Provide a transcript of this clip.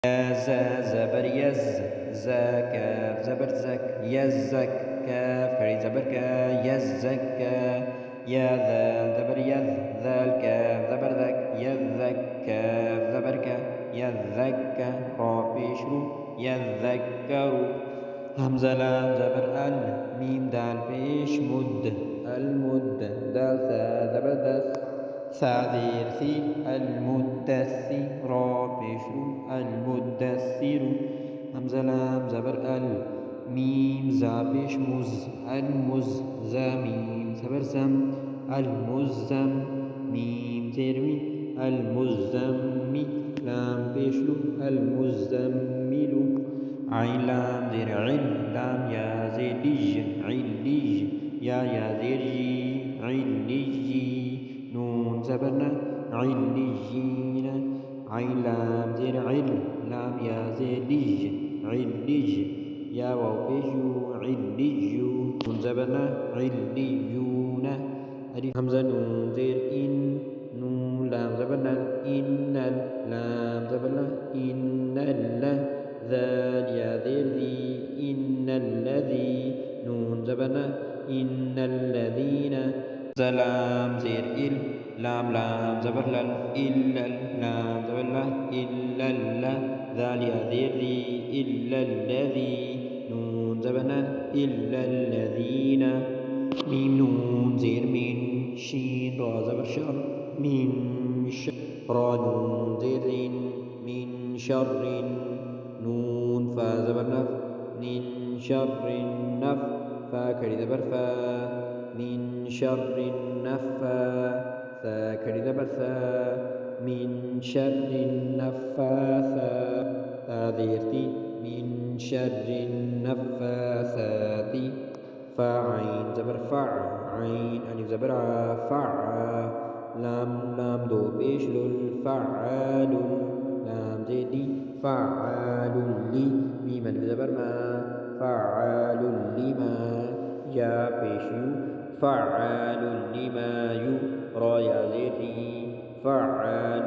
زبر يز كاف زبر زك يزك كاف كري زبر كا يزكى يا ذال زبر يذ ذال كاف زبر ذك يذك كاف زبر كا يذكى را بيشرو يذكر همزة لام زبر ال ميم دال بيش مد المد دال ثا زبر دث ثعذير ثي المدثر بشر المدثر همزة لام زبر ال ميم زابش مز المز زميم زبر زم المزم ميم ترمي المزمي لام بشر المزمل عين لام زر عل لام يا زلج علج يا زرجي علجي نون زبرنا علجين عين لام زر عل لام يا زلج علج يا واو بيجو علجيو نون زبرنا عليون ألف همزة نون زر إن نون لام زبرنا إن لام زبرنا إن ذال يا ذر ذي إن الذي نون زبرنا إن الذين زلام زير إل لام لام زبر لل إلا لام زبر له إلا ذال يا ذر ذي إلا الذي نون زبرنا إلا الذين ميم نون زير من شين را زبر شر من شر را نون زير من شر نون فا زبر نف من شر النف فا كري زبر فا من شر النفاثا كري زبر ثا من شر النفاثات ذيرتي من شر النفاثات فعين زبر فع عين ألف زبر فع لام دو بيش الفعال لام زيدي فعال لي ميم ألف زبر ما فعال لما يا بيشيو فعال لما يرى يا زيدي فعال